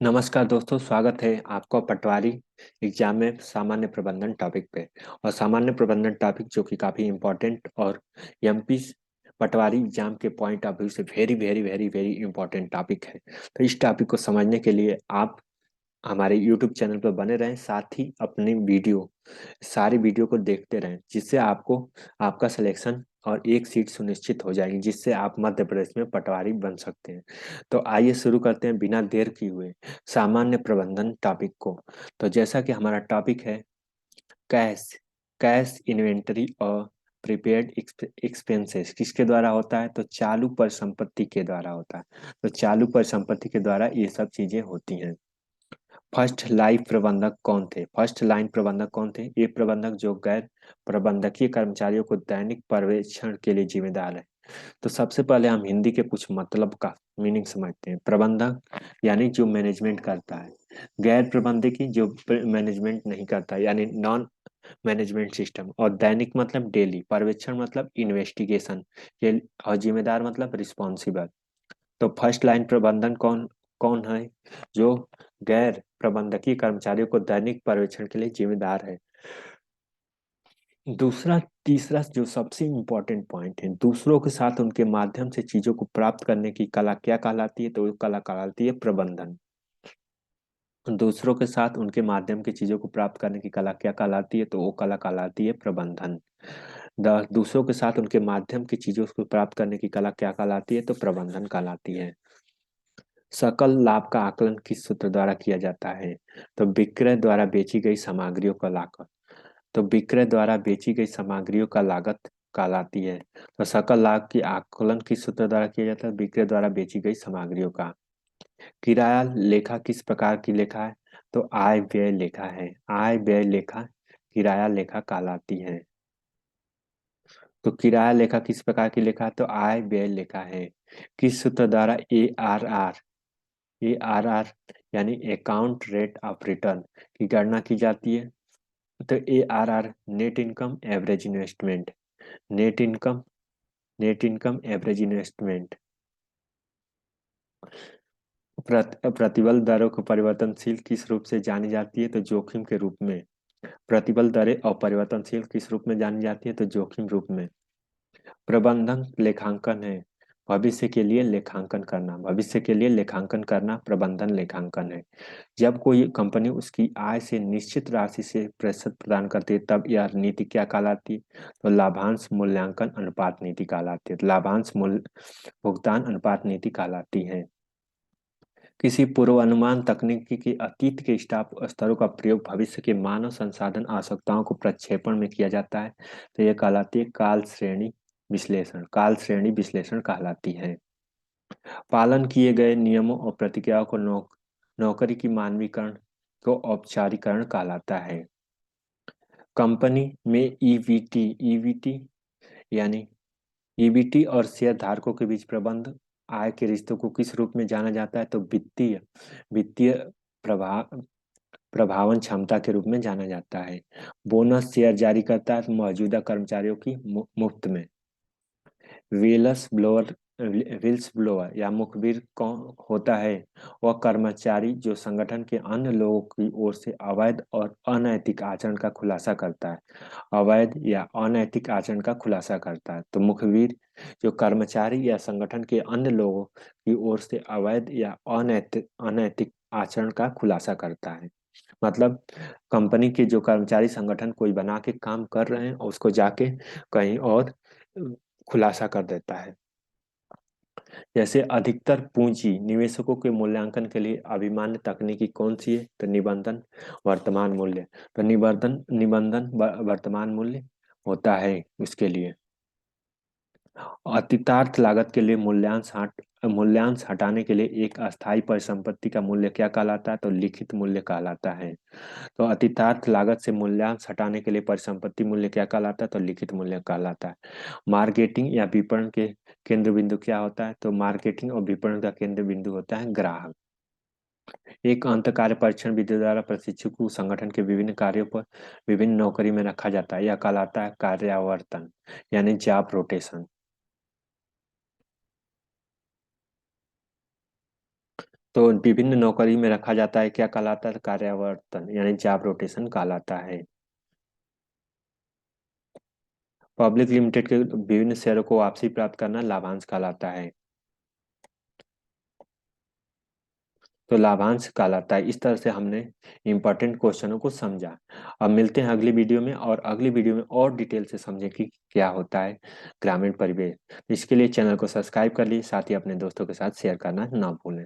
नमस्कार दोस्तों, स्वागत है आपका पटवारी एग्जाम में सामान्य प्रबंधन टॉपिक पे। और सामान्य प्रबंधन टॉपिक जो कि काफ़ी इम्पोर्टेंट और एमपी पटवारी एग्जाम के पॉइंट ऑफ व्यू से very very very very important topic है। तो इस टॉपिक को समझने के लिए आप हमारे यूट्यूब चैनल पर बने रहें, साथ ही अपनी सारी वीडियो को देखते रहें, जिससे आपको आपका सिलेक्शन और एक सीट सुनिश्चित हो जाएगी, जिससे आप मध्य प्रदेश में पटवारी बन सकते हैं। तो आइए शुरू करते हैं बिना देर किए हुए सामान्य प्रबंधन टॉपिक को। तो जैसा कि हमारा टॉपिक है कैश कैश इन्वेंटरी और प्रीपेड एक्सपेंसेस किसके द्वारा होता है, तो चालू परिसंपत्ति के द्वारा होता है। तो चालू परिसंपत्ति के द्वारा ये सब चीजें होती हैं। फर्स्ट लाइन प्रबंधक कौन थे? ये प्रबंधक जो गैर प्रबंधकीय कर्मचारियों को दैनिक पर्यवेक्षण के लिए जिम्मेदार है। तो सबसे पहले हम हिंदी के कुछ मतलब का मीनिंग समझते हैं। प्रबंधक यानी जो मैनेजमेंट करता है, गैर प्रबंधकी जो मैनेजमेंट नहीं करता यानी नॉन मैनेजमेंट सिस्टम, और दैनिक मतलब डेली, पर्यवेक्षण मतलब इन्वेस्टिगेशन ये, और जिम्मेदार मतलब रिस्पॉन्सिबल। तो फर्स्ट लाइन प्रबंधन कौन कौन है? जो गैर प्रबंधकीय कर्मचारियों को दैनिक पर्यवेक्षण के लिए जिम्मेदार है। दूसरा तीसरा जो सबसे इम्पोर्टेंट पॉइंट है, दूसरों के साथ उनके माध्यम से चीजों को प्राप्त करने की कला क्या कहलाती है? तो वो कला कहलाती है प्रबंधन। दूसरों के साथ उनके माध्यम की चीजों को प्राप्त करने की कला क्या कहलाती है? तो वो कला कहलाती है प्रबंधन। दूसरों के साथ उनके माध्यम की चीजों को प्राप्त करने की कला क्या कहलाती है? तो प्रबंधन कहलाती है। सकल लाभ का आकलन किस सूत्र द्वारा किया जाता है? तो विक्रय द्वारा बेची गई सामग्रियों का लागत। तो विक्रय द्वारा बेची गई सामग्रियों का लागत कहलाती है। तो सकल लाभ की आकलन किस सूत्र द्वारा किया जाता है? विक्रय द्वारा बेची गई सामग्रियों का। किराया लेखा किस प्रकार की लेखा है? तो आय व्यय लेखा है। आय व्यय लेखा किराया लेखा कहलाती है। तो किराया लेखा किस प्रकार की लेखा है? तो आय व्यय लेखा है। किस सूत्र द्वारा ARR यानी अकाउंट रेट ऑफ रिटर्न की गणना की जाती है? तो ARR net income average investment, net income net income average investment. प्रतिबल दरों को परिवर्तनशील किस रूप से जानी जाती है? तो जोखिम के रूप में। प्रतिबल दरें अपरिवर्तनशील किस रूप में जानी जाती है? तो जोखिम रूप में। प्रबंधन लेखांकन है भविष्य के लिए लेखांकन करना, भविष्य के लिए लेखांकन करना प्रबंधन लेखांकन है। जब कोई कंपनी उसकी आय से निश्चित राशि से प्रतिशत प्रदान करती है, तब यह नीति क्या कहलाती है? तो लाभांश मूल्यांकन अनुपात नीति कहलाती है। तो लाभांश मूल्य भुगतान अनुपात नीति कहलाती है। किसी पूर्वानुमान तकनीक के अतीत के स्टाफ स्तरों का प्रयोग भविष्य के मानव संसाधन आवश्यकताओं को प्रक्षेपण में किया जाता है। तो यह कहलाती है काल श्रेणी विश्लेषण कहलाती है। पालन किए गए नियमों और प्रतिक्रियाओं को नौकरी की मानवीकरण को औपचारिकरण कहलाता है। कंपनी में ईवीटी यानी ईबीटी और शेयर धारकों के बीच प्रबंध आय के रिश्तों को किस रूप में जाना जाता है? तो वित्तीय वित्तीय प्रभाव प्रभावन क्षमता के रूप में जाना जाता है। बोनस शेयर जारी करता है मौजूदा कर्मचारियों की मुफ्त में। व्हीलस ब्लोअर व्हील्स ब्लोअर या मुखबिर कौन होता है? वह कर्मचारी जो संगठन के अन्य लोगों की ओर से अवैध और अनैतिक आचरण का खुलासा करता है। अवैध या अनैतिक आचरण का खुलासा करता है। तो मुखबिर जो कर्मचारी या संगठन के अन्य लोगों की ओर से अवैध या अनैतिक अनैतिक आचरण का खुलासा करता है। मतलब कंपनी के जो कर्मचारी संगठन कोई बना के काम कर रहे हैं और उसको जाके कहीं और खुलासा कर देता है। जैसे अधिकतर पूंजी निवेशकों के मूल्यांकन के लिए अभिमान्य तकनीकी कौन सी है? तो निबंधन वर्तमान मूल्य। तो निबंधन वर्तमान मूल्य होता है उसके लिए। अतितार्थ लागत के लिए मूल्यांश हटाने के लिए एक अस्थायी परिसंपत्ति का मूल्य क्या कहलाता है? तो लिखित मूल्य कहलाता है। तो अतितार्थ लागत से मूल्यांश हटाने के लिए परिसंपत्ति मूल्य क्या कहलाता है? तो लिखित मूल्य कहलाता है। मार्केटिंग या विपणन के केंद्र बिंदु क्या होता है? तो मार्केटिंग और विपणन का केंद्र बिंदु होता है ग्राहक। एक अंत कार्य परीक्षण विधि द्वारा प्रशिक्षु को संगठन के विभिन्न कार्यों पर विभिन्न नौकरी में रखा जाता है। यह कहलाता है कार्यावर्तन यानी जॉब रोटेशन। तो विभिन्न नौकरी में रखा जाता है, क्या कहलाता है? कार्यावर्तन यानी जॉब रोटेशन कहलाता है। पब्लिक लिमिटेड के विभिन्न शेयरों को वापसी प्राप्त करना लाभांश कहलाता है। तो लाभांश कहलाता है। इस तरह से हमने इंपॉर्टेंट क्वेश्चनों को समझा। अब मिलते हैं अगली वीडियो में, और अगली वीडियो में और डिटेल से समझें कि क्या होता है ग्रामीण परिवेश। इसके लिए चैनल को सब्सक्राइब कर लीजिए, साथ ही अपने दोस्तों के साथ शेयर करना ना भूलें।